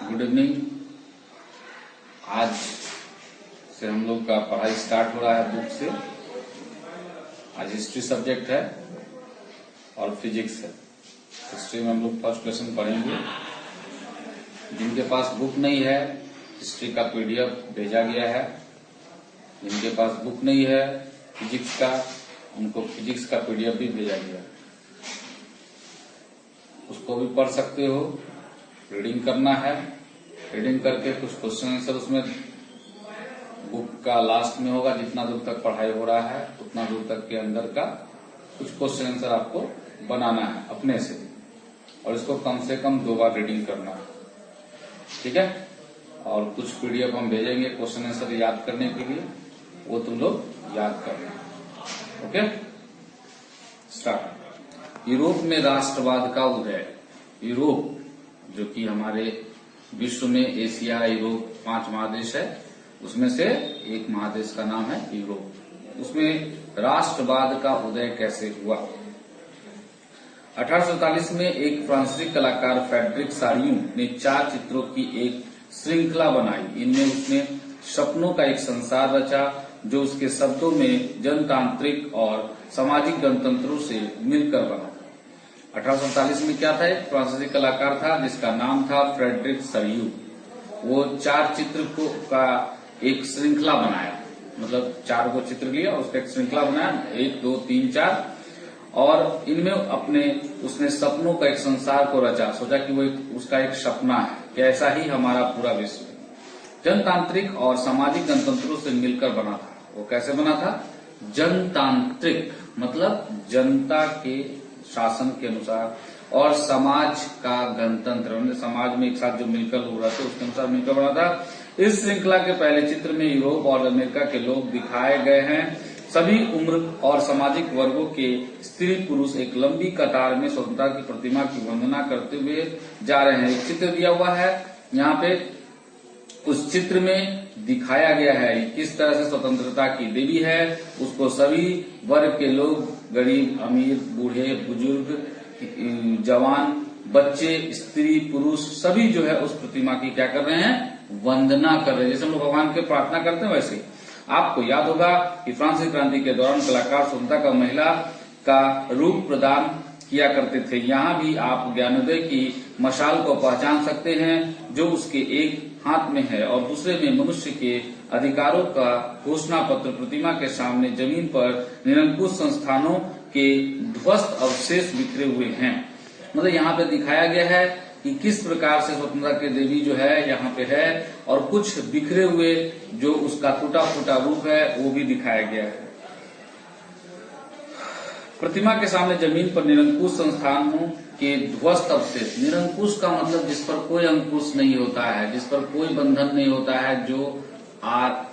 Good evening. आज से हम लोग का पढ़ाई स्टार्ट हो रहा है बुक से। आज हिस्ट्री सब्जेक्ट है और फिजिक्स है। हिस्ट्री में हम लोग फर्स्ट क्वेश्चन पढ़ेंगे। जिनके पास बुक नहीं है, हिस्ट्री का पीडीएफ भेजा गया है। जिनके पास बुक नहीं है फिजिक्स का, उनको फिजिक्स का पीडीएफ भी भेजा गया है। उसको भी पढ़ सकते हो। रीडिंग करना है, रीडिंग करके कुछ क्वेश्चन आंसर उसमें बुक का लास्ट में होगा। जितना दूर तक पढ़ाई हो रहा है उतना दूर तक के अंदर का कुछ क्वेश्चन आंसर आपको बनाना है अपने से, और इसको कम से कम 2 बार रीडिंग करना है, ठीक है। और कुछ पीडीएफ हम भेजेंगे क्वेश्चन आंसर याद करने के लिए, वो तुम लोग याद करना। Okay, start. यूरोप में राष्ट्रवाद का उदय। यूरोप जो कि हमारे विश्व में एशिया, यूरोप 5 महादेश है, उसमें से एक महादेश का नाम है यूरोप। उसमें राष्ट्रवाद का उदय कैसे हुआ? 1847 में एक फ्रांसीसी कलाकार फ्रेडरिक सारियू ने 4 चित्रों की एक श्रृंखला बनाई। इनमें उसने सपनों का एक संसार रचा जो उसके शब्दों में जनतांत्रिक और सामाजिक गणतंत्रों से मिलकर बना। 1847 में क्या था? एक फ्रांसीसी कलाकार था जिसका नाम था फ्रेडरिक सारियू। वो 4 चित्र का एक श्रृंखला बनाया, मतलब 4 को चित्र लिया और उसका एक श्रृंखला बनाया, 1, 2, 3, 4। और इनमें उसने सपनों का एक संसार को रचा। सोचा कि वो उसका एक सपना है कि ऐसा ही हमारा पूरा विश्व जनतांत्रिक और सामाजिक गणतंत्रों से मिलकर बना था। वो कैसे बना था? जनतांत्रिक मतलब जनता के शासन के अनुसार, और समाज का गणतंत्र, समाज में एक साथ जो मिलकर लोग रहते उसके अनुसार मिलकर बना था। इस श्रृंखला के पहले चित्र में यूरोप और अमेरिका के लोग दिखाए गए हैं। सभी उम्र और सामाजिक वर्गों के स्त्री पुरुष एक लंबी कतार में स्वतंत्रता की प्रतिमा की वंदना करते हुए जा रहे हैं। एक चित्र दिया हुआ है यहाँ पे। उस चित्र में दिखाया गया है किस तरह से स्वतंत्रता की देवी है। उसको सभी वर्ग के लोग, गरीब, अमीर, बूढ़े, बुजुर्ग, जवान, बच्चे, स्त्री, पुरुष, सभी जो है उस प्रतिमा की क्या कर रहे हैं? वंदना कर रहे हैं। जैसे हम लोग भगवान की प्रार्थना करते हैं वैसे। आपको याद होगा कि फ्रांसीसी क्रांति के दौरान कलाकार स्वतंत्रता का महिला का रूप प्रदान किया करते थे। यहाँ भी आप ज्ञानोदय की मशाल को पहचान सकते हैं जो उसके एक हाथ में है और दूसरे में मनुष्य के अधिकारों का घोषणा पत्र। प्रतिमा के सामने जमीन पर निरंकुश संस्थानों के ध्वस्त अवशेष बिखरे हुए हैं। मतलब यहाँ पे दिखाया गया है कि किस प्रकार से स्वतंत्रता की देवी जो है यहाँ पे है, और कुछ बिखरे हुए जो उसका टूटा फूटा रूप है वो भी दिखाया गया है। प्रतिमा के सामने जमीन पर निरंकुश संस्थानों के ध्वस्त अवशेष। निरंकुश का मतलब जिस पर कोई अंकुश नहीं होता है, जिस पर कोई बंधन नहीं होता है, जो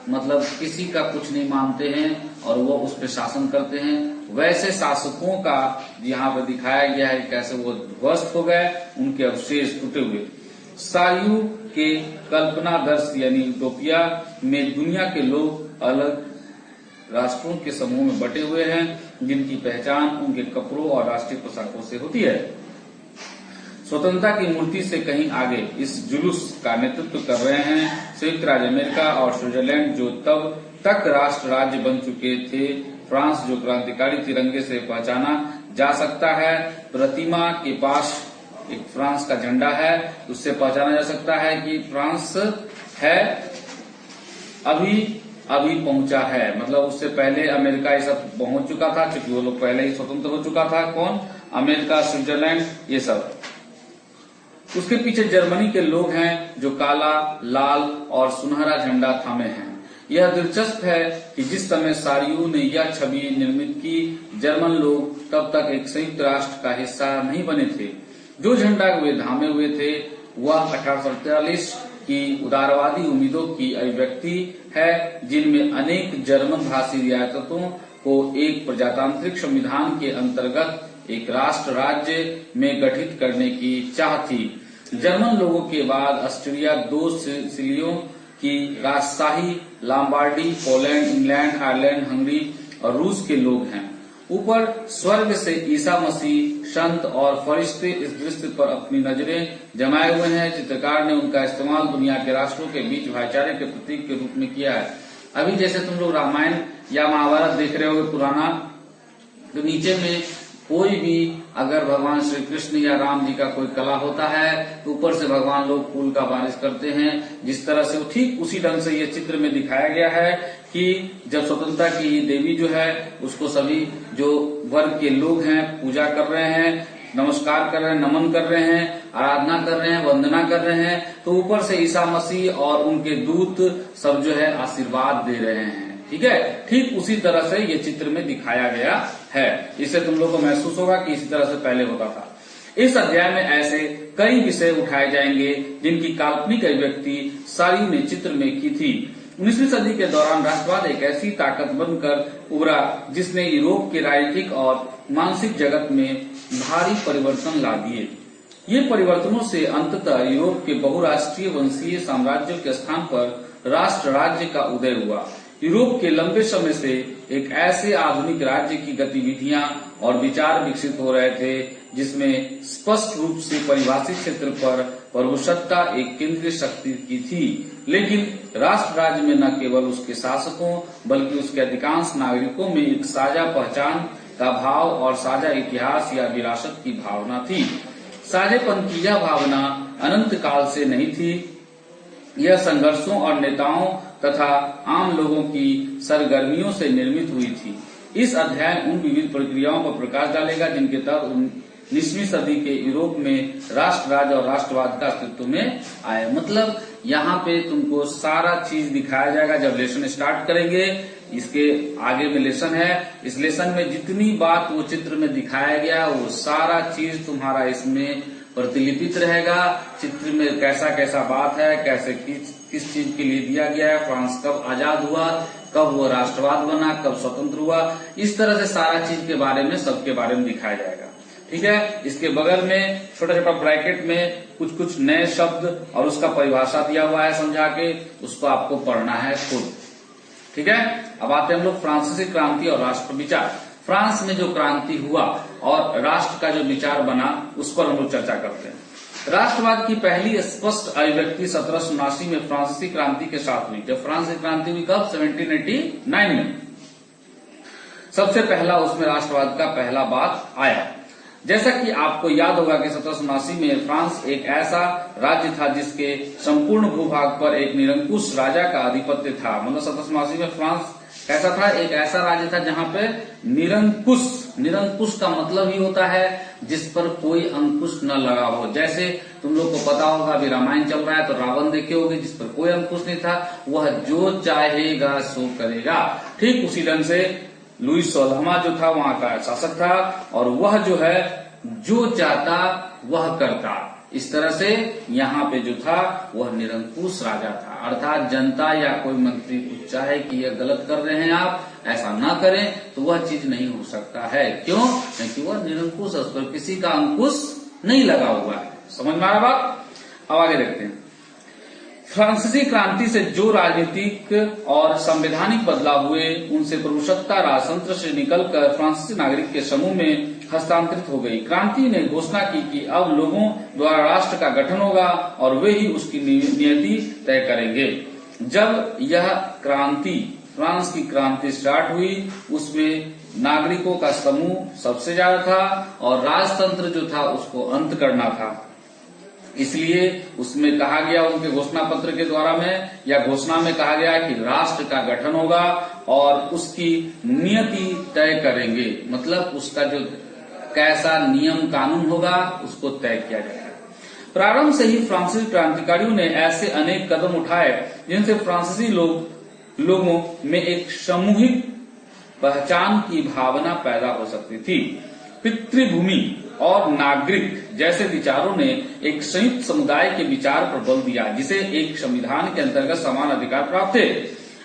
मतलब किसी का कुछ नहीं मानते हैं और वो उस पर शासन करते हैं, वैसे शासकों का यहाँ पर दिखाया गया है कैसे वो ध्वस्त हो गए, उनके अवशेष टूटे हुए। सारियू के कल्पनादर्श यानी यूटोपिया में दुनिया के लोग अलग राष्ट्रों के समूह में बटे हुए हैं जिनकी पहचान उनके कपड़ों और राष्ट्रीय पोशाकों से होती है। स्वतंत्रता की मूर्ति से कहीं आगे इस जुलूस का नेतृत्व कर रहे हैं संयुक्त राज्य अमेरिका और स्विट्जरलैंड जो तब तक राष्ट्र राज्य बन चुके थे। फ्रांस जो क्रांतिकारी तिरंगे से पहचाना जा सकता है। प्रतिमा के पास एक फ्रांस का झंडा है, उससे पहचाना जा सकता है कि फ्रांस है, अभी पहुंचा है। मतलब उससे पहले अमेरिका ये सब पहुंच चुका था क्योंकि वो लोग पहले ही स्वतंत्र हो चुका था। कौन? अमेरिका, स्विट्जरलैंड, ये सब। उसके पीछे जर्मनी के लोग हैं जो काला, लाल और सुनहरा झंडा थामे हैं। यह दिलचस्प है कि जिस समय सारियू ने यह छवि निर्मित की, जर्मन लोग तब तक एक संयुक्त राष्ट्र का हिस्सा नहीं बने थे। जो झंडा वे थामे हुए थे वह 1848 की उदारवादी उम्मीदों की अभिव्यक्ति है, जिनमें अनेक जर्मन भाषी रियासतों को एक प्रजातांत्रिक संविधान के अंतर्गत एक राष्ट्र राज्य में गठित करने की चाह थी। जर्मन लोगों के बाद ऑस्ट्रिया, 2 सिसिलियों की राजशाही, Lombardy, Poland, England, Ireland, Hungary और रूस के लोग हैं। ऊपर स्वर्ग से ईसा मसीह, संत और फरिश्ते इस दृश्य पर अपनी नजरें जमाए हुए हैं। चित्रकार ने उनका इस्तेमाल दुनिया के राष्ट्रों के बीच भाईचारे के प्रतीक के रूप में किया है। अभी जैसे तुम लोग रामायण या महाभारत देख रहे होगे पुराना, तो नीचे में कोई भी अगर भगवान श्री कृष्ण या राम जी का कोई कला होता है तो ऊपर से भगवान लोग फूल का बारिश करते हैं। जिस तरह से ठीक उसी ढंग से ये चित्र में दिखाया गया है कि जब स्वतंत्रता की देवी जो है उसको सभी जो वर्ग के लोग हैं पूजा कर रहे हैं, नमस्कार कर रहे हैं, नमन कर रहे हैं, आराधना कर रहे हैं, वंदना कर रहे हैं, तो ऊपर से ईसा मसीह और उनके दूत सब जो है आशीर्वाद दे रहे हैं। ठीक है, ठीक उसी तरह से ये चित्र में दिखाया गया है। इससे तुम लोग को महसूस होगा कि इसी तरह से पहले होता था। इस अध्याय में ऐसे कई विषय उठाए जाएंगे जिनकी काल्पनिक अभिव्यक्ति सारियों ने चित्र में की थी। 19वीं सदी के दौरान राष्ट्रवाद एक ऐसी ताकत बनकर उभरा जिसने यूरोप के राजनीतिक और मानसिक जगत में भारी परिवर्तन ला दिए। ये परिवर्तनों से अंततः यूरोप के बहुराष्ट्रीय वंशीय साम्राज्यों के स्थान पर राष्ट्र राज्य का उदय हुआ। यूरोप के लंबे समय से एक ऐसे आधुनिक राज्य की गतिविधियां और विचार विकसित हो रहे थे जिसमें स्पष्ट रूप से परिभाषित क्षेत्र पर प्रभुसत्ता एक केंद्रीय शक्ति की थी। लेकिन राष्ट्र राज्य में न केवल उसके शासकों बल्कि उसके अधिकांश नागरिकों में एक साझा पहचान का भाव और साझा इतिहास या विरासत की भावना थी। साझेपन की यह भावना अनंत काल से नहीं थी, यह संघर्षों और नेताओं तथा आम लोगों की सरगर्मियों से निर्मित हुई थी। इस अध्याय उन विविध प्रक्रियाओं पर प्रकाश डालेगा जिनके तहत 19वीं सदी के यूरोप में राष्ट्र राज्य और राष्ट्रवाद का अस्तित्व में आए। मतलब यहाँ पे तुमको सारा चीज दिखाया जाएगा जब लेसन स्टार्ट करेंगे। इसके आगे में लेसन है, इस लेसन में जितनी बात वो चित्र में दिखाया गया वो सारा चीज तुम्हारा इसमें प्रतिलिपित रहेगा। चित्र में कैसा कैसा बात है, कैसे किस चीज के लिए दिया गया है, फ्रांस कब आजाद हुआ, कब वो राष्ट्रवाद बना, कब स्वतंत्र हुआ, इस तरह से सारा चीज के बारे में सबके बारे में दिखाया जाएगा। ठीक है, इसके बगल में छोटा छोटा ब्रैकेट में कुछ कुछ नए शब्द और उसका परिभाषा दिया हुआ है समझा के, उसको आपको पढ़ना है खुद। ठीक है, अब आते हैं हम लोग फ्रांसीसी क्रांति और राष्ट्र विचार। फ्रांस में जो क्रांति हुआ और राष्ट्र का जो विचार बना उस पर हम लोग चर्चा करते हैं। राष्ट्रवाद की पहली स्पष्ट अभिव्यक्ति 1779 में फ्रांसीसी क्रांति के साथ हुई। जब फ्रांस की क्रांति हुई कब? 1789 में सबसे पहला उसमें राष्ट्रवाद का पहला बात आया। जैसा कि आपको याद होगा कि 1779 में फ्रांस एक ऐसा राज्य था जिसके संपूर्ण भूभाग पर एक निरंकुश राजा का आधिपत्य था। मतलब 1779 में फ्रांस कैसा था? एक ऐसा राज्य था जहां पे निरंकुश का मतलब ही होता है जिस पर कोई अंकुश न लगा हो। जैसे तुम लोग को पता होगा अभी रामायण चल रहा है तो रावण देखे होगे जिस पर कोई अंकुश नहीं था, वह जो चाहेगा सो करेगा। ठीक उसी ढंग से लुई 16वां जो था वहां का शासक था और वह जो है जो चाहता वह करता। इस तरह से यहाँ पे जो था वह निरंकुश राजा था, अर्थात जनता या कोई मंत्री कुछ चाहे कि यह गलत कर रहे हैं आप, ऐसा ना करें, तो वह चीज नहीं हो सकता है। क्यों? क्योंकि वह निरंकुश, उस पर किसी का अंकुश नहीं लगा हुआ है। समझ में आ रहा बात? अब आगे देखते हैं। फ्रांसीसी क्रांति से जो राजनीतिक और संवैधानिक बदलाव हुए उनसे प्रभुसत्ता राजतंत्र से निकलकर फ्रांसीसी नागरिक के समूह में हस्तांतरित हो गई। क्रांति ने घोषणा की कि अब लोगों द्वारा राष्ट्र का गठन होगा और वे ही उसकी नियति तय करेंगे। जब यह क्रांति फ्रांस की क्रांति स्टार्ट हुई उसमें नागरिकों का समूह सबसे ज्यादा था और राजतंत्र जो था उसको अंत करना था। इसलिए उसमें कहा गया, उनके घोषणा पत्र के द्वारा में या घोषणा में कहा गया कि राष्ट्र का गठन होगा और उसकी नियति तय करेंगे। मतलब उसका जो कैसा नियम कानून होगा उसको तय किया जाएगा। प्रारंभ से ही फ्रांसीसी क्रांतिकारियों ने ऐसे अनेक कदम उठाए जिनसे फ्रांसीसी लोगों में एक सामूहिक पहचान की भावना पैदा हो सकती थी। पितृभूमि और नागरिक जैसे विचारों ने एक संयुक्त समुदाय के विचार पर बल दिया जिसे एक संविधान के अंतर्गत समान अधिकार प्राप्त थे।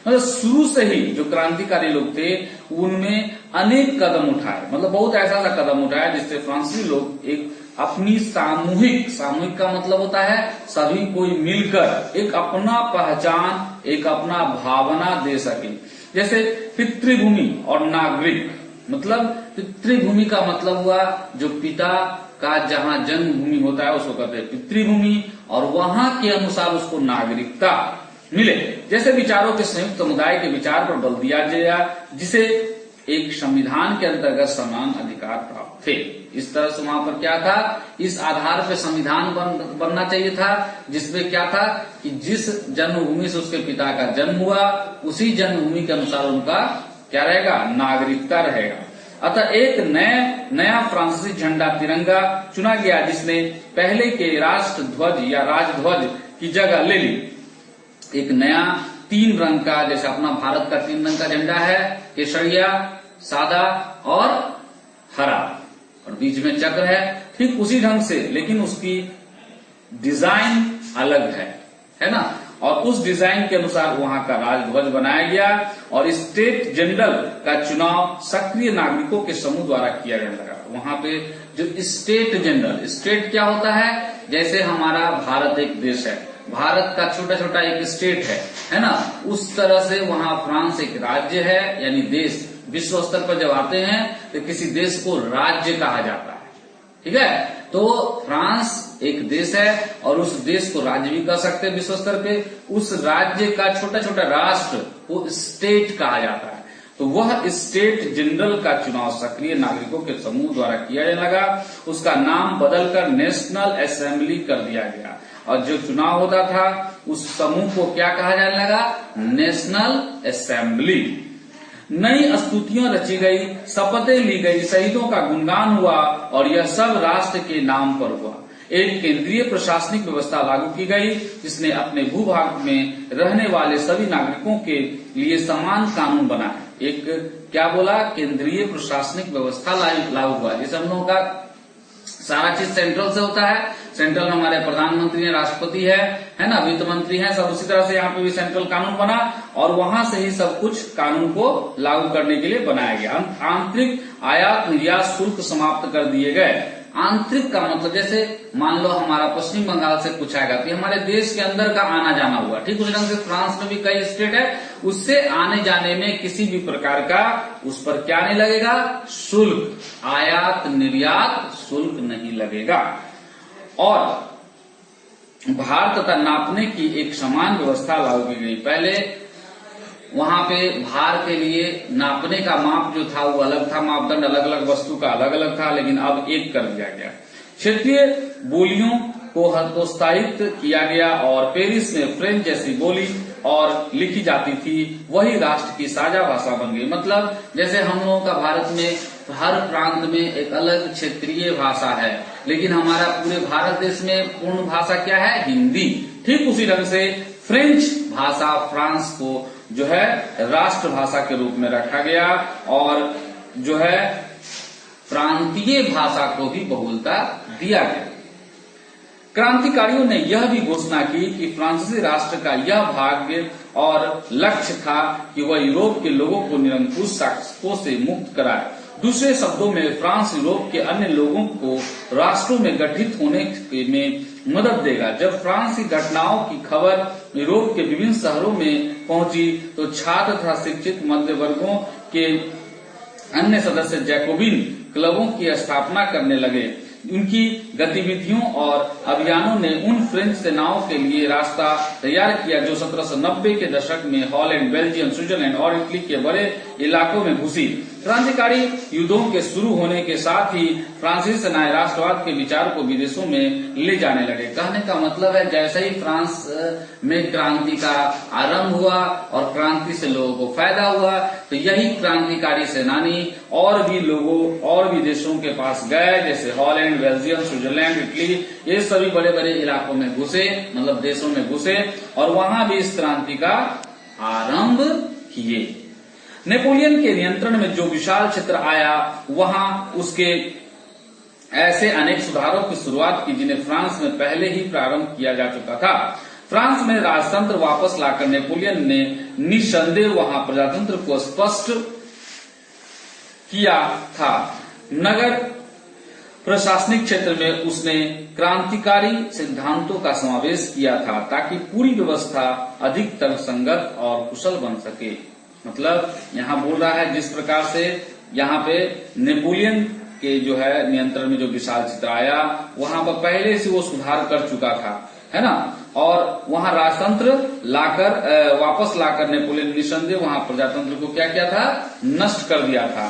मतलब शुरू से ही जो क्रांतिकारी लोग थे उनमें अनेक कदम उठाए, मतलब बहुत ऐसा कदम उठाया जिससे फ्रांसीसी लोग एक अपनी सामूहिक का मतलब होता है सभी कोई मिलकर एक अपना पहचान, एक अपना भावना दे सके। जैसे पितृभूमि और नागरिक, मतलब पितृभूमि का मतलब हुआ जो पिता का जहाँ जन्मभूमि होता है उसको कहते हैं पितृभूमि, और वहां के अनुसार उसको नागरिकता मिले। जैसे विचारों के संयुक्त समुदाय के विचार पर बल दिया गया, जिसे एक संविधान के अंतर्गत समान अधिकार प्राप्त थे। इस तरह से वहां पर क्या था, इस आधार पर संविधान बनना चाहिए था, जिसमें क्या था कि जिस जन्मभूमि से उसके पिता का जन्म हुआ उसी जन्मभूमि के अनुसार उनका क्या रहेगा, नागरिकता रहेगा। अतः एक नया फ्रांसीसी झंडा तिरंगा चुना गया, जिसने पहले के राष्ट्र ध्वज या राजध्वज की जगह ले ली। एक नया 3 रंग का, जैसे अपना भारत का 3 रंग का झंडा है, केसरिया, सादा और हरा, और बीच में चक्र है, ठीक उसी ढंग से, लेकिन उसकी डिजाइन अलग है ना। और उस डिजाइन के अनुसार वहां का राजध्वज बनाया गया, और स्टेट जनरल का चुनाव सक्रिय नागरिकों के समूह द्वारा किया जाने लगा। वहां पे जो स्टेट जनरल, स्टेट क्या होता है, जैसे हमारा भारत एक देश है, भारत का छोटा छोटा एक स्टेट है ना, उस तरह से वहां फ्रांस एक राज्य है, यानी देश। विश्व स्तर पर जब आते हैं तो किसी देश को राज्य कहा जाता है, ठीक है। तो फ्रांस एक देश है और उस देश को राज्य भी कह सकते हैं विश्व स्तर पे। उस राज्य का छोटा छोटा राष्ट्र को स्टेट कहा जाता है। तो वह स्टेट जनरल का चुनाव सक्रिय नागरिकों के समूह द्वारा किया जाने लगा। उसका नाम बदलकर नेशनल असेंबली कर दिया गया, और जो चुनाव होता था उस समूह को क्या कहा जाने लगा, नेशनल असेंबली। नई स्तुतियां रची गई, शपथें ली गई, शहीदों का गुणगान हुआ, और यह सब राष्ट्र के नाम पर हुआ। एक केंद्रीय प्रशासनिक व्यवस्था लागू की गई, जिसने अपने भूभाग में रहने वाले सभी नागरिकों के लिए समान कानून बनाए। एक क्या बोला, केंद्रीय प्रशासनिक व्यवस्था लागू हुआ। जैसे हम लोगों का सारा चीज सेंट्रल से होता है, सेंट्रल में हमारे प्रधानमंत्री है, राष्ट्रपति है ना, वित्त मंत्री है, सब उसी तरह से यहाँ पे भी सेंट्रल कानून बना, और वहां से ही सब कुछ कानून को लागू करने के लिए बनाया गया। आंतरिक आयात निर्यात शुल्क समाप्त कर दिए गए। आंतरिक का मतलब, जैसे मान लो हमारा पश्चिम बंगाल से कुछ आएगा तो हमारे देश के अंदर का आना जाना हुआ, ठीक उसी ढंग से फ्रांस में भी कई स्टेट है, उससे आने जाने में किसी भी प्रकार का उस पर क्या नहीं लगेगा, शुल्क, आयात निर्यात शुल्क नहीं लगेगा। और भार तथा नापने की एक समान व्यवस्था लागू की गई। पहले वहां पे भार के लिए नापने का माप जो था वो अलग था, मापदंड अलग अलग वस्तु का अलग अलग था, लेकिन अब एक कर दिया गया। क्षेत्रीय बोलियों को हतोत्साहित किया गया, और पेरिस में फ्रेंच जैसी बोली और लिखी जाती थी वही राष्ट्र की साझा भाषा बन गई। मतलब जैसे हम लोगों का भारत में हर प्रांत में एक अलग क्षेत्रीय भाषा है, लेकिन हमारा पूरे भारत देश में पूर्ण भाषा क्या है, हिंदी। ठीक उसी ढंग से फ्रेंच भाषा फ्रांस को जो है राष्ट्र भाषा के रूप में रखा गया, और जो है प्रांतीय भाषा को भी बहुलता दिया गया। क्रांतिकारियों ने यह भी घोषणा की कि फ्रांसीसी राष्ट्र का यह भाग्य और लक्ष्य था कि वह यूरोप के लोगों को निरंकुश शासकों से मुक्त कराए। दूसरे शब्दों में फ्रांस यूरोप के अन्य लोगों को राष्ट्रों में गठित होने में मदद देगा। जब फ्रांस की घटनाओं की खबर यूरोप के विभिन्न शहरों में पहुंची तो छात्र तथा शिक्षित मध्य वर्गों के अन्य सदस्य जैकोबिन क्लबों की स्थापना करने लगे। उनकी गतिविधियों और अभियानों ने उन फ्रेंच सेनाओं के लिए रास्ता तैयार किया जो 1790 के दशक में हॉलैंड, बेल्जियम, स्विट्जरलैंड और इटली के बड़े इलाकों में घुसी। क्रांतिकारी युद्धों के शुरू होने के साथ ही फ्रांसीसी सेनाएं राष्ट्रवाद के विचार को विदेशों में ले जाने लगे। कहने का मतलब है जैसे ही फ्रांस में क्रांति का आरंभ हुआ और क्रांति से लोगों को फायदा हुआ, तो यही क्रांतिकारी सेनानी और भी लोगों और भी देशों के पास गए, जैसे हॉलैंड, बेल्जियम, स्विट्जरलैंड, इटली, ये सभी बड़े बड़े इलाकों में घुसे, मतलब देशों में घुसे, और वहां भी इस क्रांति का आरंभ किए। नेपोलियन के नियंत्रण में जो विशाल क्षेत्र आया, वहां उसके ऐसे अनेक सुधारों की शुरुआत की जिन्हें फ्रांस में पहले ही प्रारंभ किया जा चुका था। फ्रांस में राजतंत्र वापस लाकर नेपोलियन ने निसंदेह वहां प्रजातंत्र को स्पष्ट किया था। नगर प्रशासनिक क्षेत्र में उसने क्रांतिकारी सिद्धांतों का समावेश किया था ताकि पूरी व्यवस्था अधिक तर्कसंगत और कुशल बन सके। मतलब यहाँ बोल रहा है जिस प्रकार से यहाँ पे नेपोलियन के जो है नियंत्रण में जो विशाल क्षेत्र आया, वहां पर पहले से वो सुधार कर चुका था, है ना। और वहां राजतंत्र वापस लाकर नेपोलियन निसंदेह वहां प्रजातंत्र को क्या किया था, नष्ट कर दिया था।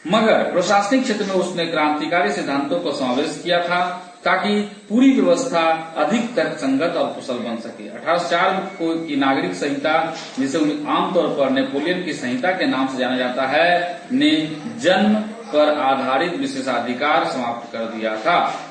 मगर प्रशासनिक क्षेत्र में उसने क्रांतिकारी सिद्धांतों को समावेश किया था ताकि पूरी व्यवस्था अधिक तर्कसंगत और कुशल बन सके। 1804 की नागरिक संहिता, जिसे आमतौर पर नेपोलियन की संहिता के नाम से जाना जाता है, ने जन्म पर आधारित विशेषाधिकार समाप्त कर दिया था।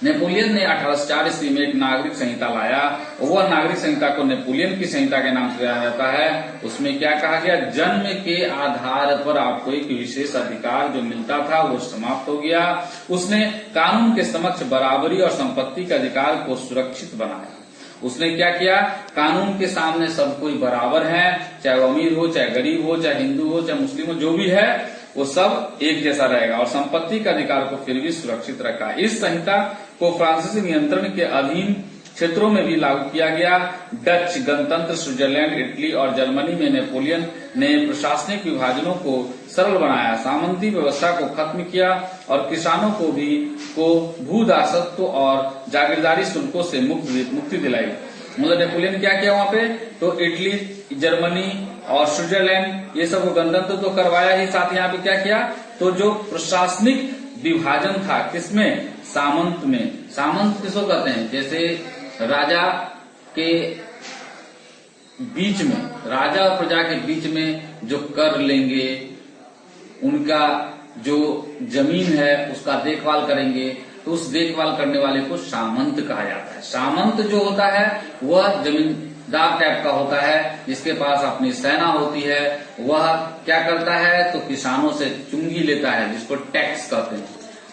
नेपोलियन ने 1804 ईस्वी में एक नागरिक संहिता लाया। वह नागरिक संहिता को नेपोलियन की संहिता के नाम से जाना जाता है। उसमें क्या कहा गया, जन्म के आधार पर आपको एक विशेष अधिकार जो मिलता था वो समाप्त हो गया। उसने कानून के समक्ष बराबरी और संपत्ति के अधिकार को सुरक्षित बनाया। उसने क्या किया, कानून के सामने सब कोई बराबर है, चाहे वो अमीर हो, चाहे गरीब हो, चाहे हिंदू हो, चाहे मुस्लिम हो, जो भी है वो सब एक जैसा रहेगा। और संपत्ति के अधिकार को फिर भी सुरक्षित रखा। इस संहिता को फ्रांसीसी नियंत्रण के अधीन क्षेत्रों में भी लागू किया गया। डच गणतंत्र, स्विट्जरलैंड, इटली और जर्मनी में नेपोलियन ने प्रशासनिक विभाजनों को सरल बनाया, सामंती व्यवस्था को खत्म किया और किसानों को भू दासत्व और जागीरदारी शुल्कों से मुक्ति दिलाई। मतलब नेपोलियन क्या किया वहां पे, तो इटली, जर्मनी और स्विट्जरलैंड ये सब गणतंत्र तो करवाया ही, साथ यहाँ पे क्या किया, तो जो प्रशासनिक विभाजन था किसमें, सामंत में। सामंत किसको कहते हैं, जैसे राजा के बीच में, राजा और प्रजा के बीच में जो कर लेंगे, उनका जो जमीन है उसका देखभाल करेंगे, तो उस देखभाल करने वाले को सामंत कहा जाता है। सामंत जो होता है वह जमींदार टाइप का होता है, जिसके पास अपनी सेना होती है। वह क्या करता है, तो किसानों से चुंगी लेता है, जिसको टैक्स कहते हैं,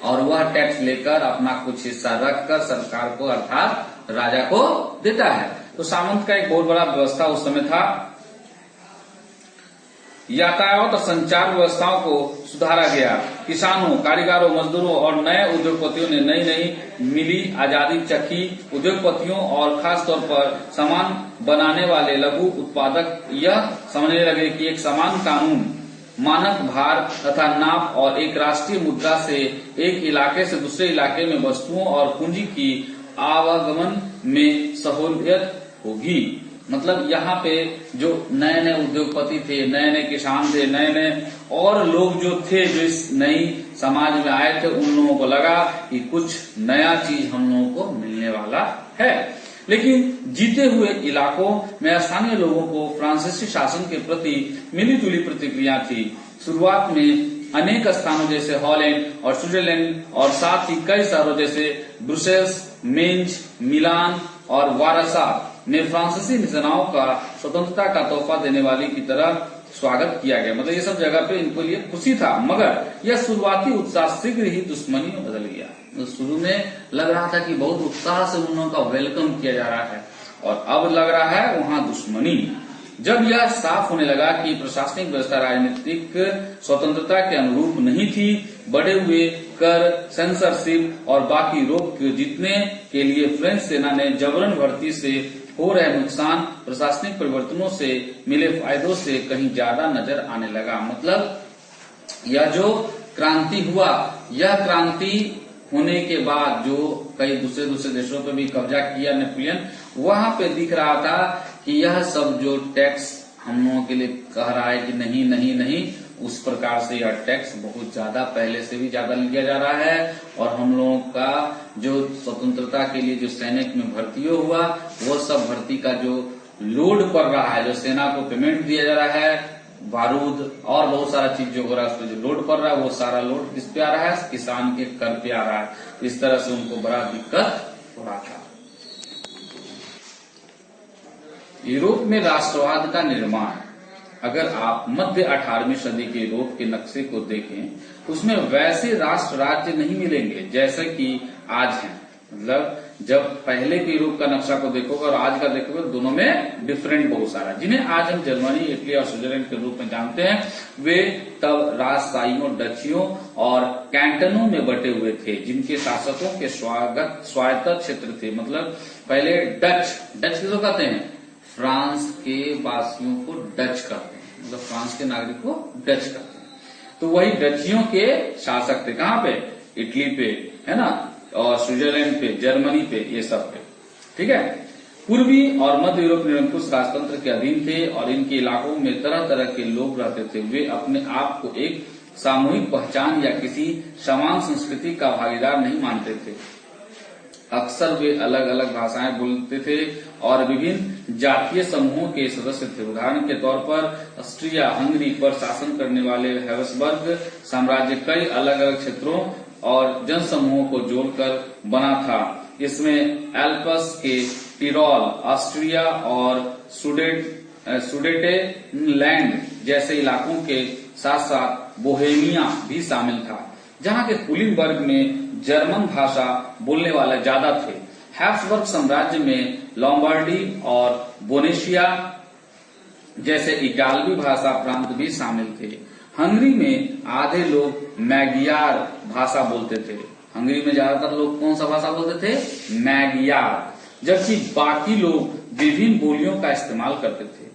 और वह टैक्स लेकर अपना कुछ हिस्सा रखकर सरकार को अर्थात राजा को देता है। तो सामंत का एक बहुत बड़ा व्यवस्था उस समय था। यातायात और संचार व्यवस्थाओं को सुधारा गया। किसानों, कारीगरों, मजदूरों और नए उद्योगपतियों ने नई नई मिली आजादी चखी। उद्योगपतियों और खास तौर पर सामान बनाने वाले लघु उत्पादक यह समझने लगे कि एक समान कानून, मानक भार तथा नाप और एक राष्ट्रीय मुद्रा से एक इलाके से दूसरे इलाके में वस्तुओं और पूंजी की आवागमन में सहूलियत होगी। मतलब यहाँ पे जो नए नए उद्योगपति थे, नए नए किसान थे, नए नए और लोग जो थे जो इस नई समाज में आए थे, उन लोगों को लगा कि कुछ नया चीज हम लोगों को मिलने वाला है। लेकिन जीते हुए इलाकों में स्थानीय लोगों को फ्रांसीसी शासन के प्रति मिलीजुली प्रतिक्रिया थी। शुरुआत में अनेक स्थानों जैसे हॉलैंड और स्विट्जरलैंड और साथ ही कई शहरों जैसे ब्रुसेल्स, मेंज, मिलान और वारसा ने फ्रांसीसी सेनाओं का स्वतंत्रता का तोहफा देने वाली की तरह स्वागत किया गया। मतलब ये सब जगह पे इनको लिए खुशी था, मगर यह शुरुआती उत्साह शीघ्र ही दुश्मनी में बदल गया। तो शुरू में लग रहा था कि बहुत उत्साह से उन लोगों का वेलकम किया जा रहा है, और अब लग रहा है वहां दुश्मनी। जब यह साफ होने लगा कि प्रशासनिक व्यवस्था राजनीतिक स्वतंत्रता के अनुरूप नहीं थी, बढ़े हुए कर, सेंसरशिप और बाकी रोक जीतने के लिए फ्रेंच सेना ने जबरन भर्ती से हो रहे नुकसान प्रशासनिक परिवर्तनों से मिले फायदों से कहीं ज्यादा नजर आने लगा। मतलब यह जो क्रांति हुआ, यह क्रांति होने के बाद जो कई दूसरे देशों पे भी कब्जा किया नेपोलियन, वहां पे दिख रहा था कि यह सब जो टैक्स हम लोगों के लिए कह रहा है कि नहीं नहीं नहीं, उस प्रकार से यह टैक्स बहुत ज्यादा पहले से भी ज्यादा लिया जा रहा है। और हम लोगों का जो स्वतंत्रता के लिए जो सैनिक में भर्ती हुआ, वो सब भर्ती का जो लोड पड़ रहा है, जो सेना को पेमेंट दिया जा रहा है, बारूद और बहुत सारा चीज जो हो रहा है, उसमें जो लोड पड़ रहा है, वो सारा लोड किस पे आ रहा है, किसान के कर पे आ रहा है। इस तरह से उनको बड़ा दिक्कत हो रहा था। यूरोप में राष्ट्रवाद का निर्माण, अगर आप मध्य 18वीं सदी के यूरोप के नक्शे को देखें, उसमें वैसे राष्ट्र राज्य नहीं मिलेंगे जैसे कि आज हैं। मतलब जब पहले के यूरोप का नक्शा को देखोगे और आज का देखोगे, दोनों में डिफरेंट बहुत सारा, जिन्हें आज हम जर्मनी, इटली और स्विट्जरलैंड के रूप में जानते हैं, वे तब राजशाहियों, डचियों और कैंटनों में बटे हुए थे, जिनके शासकों के स्वायत्त क्षेत्र थे। मतलब पहले डच किसको कहते हैं, फ्रांस के वासियों को डच कहते हैं, मतलब फ्रांस के नागरिक को डच कहते हैं। तो वही डचियों के शासक थे, कहाँ पे, इटली पे, है ना, और स्विट्जरलैंड पे, जर्मनी पे, ये सब पे, ठीक है। पूर्वी और मध्य यूरोप निरंकुश राजतंत्र के अधीन थे और इनके इलाकों में तरह तरह के लोग रहते थे। वे अपने आप को एक सामूहिक पहचान या किसी समान संस्कृति का भागीदार नहीं मानते थे। अक्सर वे अलग अलग भाषाएं बोलते थे और विभिन्न जातीय समूहों के सदस्य थे। उदाहरण के तौर पर ऑस्ट्रिया हंगरी पर शासन करने वाले हैब्सबर्ग साम्राज्य कई अलग अलग क्षेत्रों और जनसमूहों को जोड़कर बना था। इसमें एल्प्स के टिरोल, ऑस्ट्रिया और सुडेटेलैंड जैसे इलाकों के साथ साथ बोहेमिया भी शामिल था, जहां के कुलीन वर्ग में जर्मन भाषा बोलने वाले ज्यादा थे। हैब्सबर्ग साम्राज्य में लॉम्बार्डी और बोनेशिया जैसे इटालवी भाषा प्रांत भी शामिल थे। हंगरी में आधे लोग मैगियार भाषा बोलते थे। हंगरी में ज्यादातर लोग कौन सा भाषा बोलते थे, मैगियार, जबकि बाकी लोग विभिन्न बोलियों का इस्तेमाल करते थे।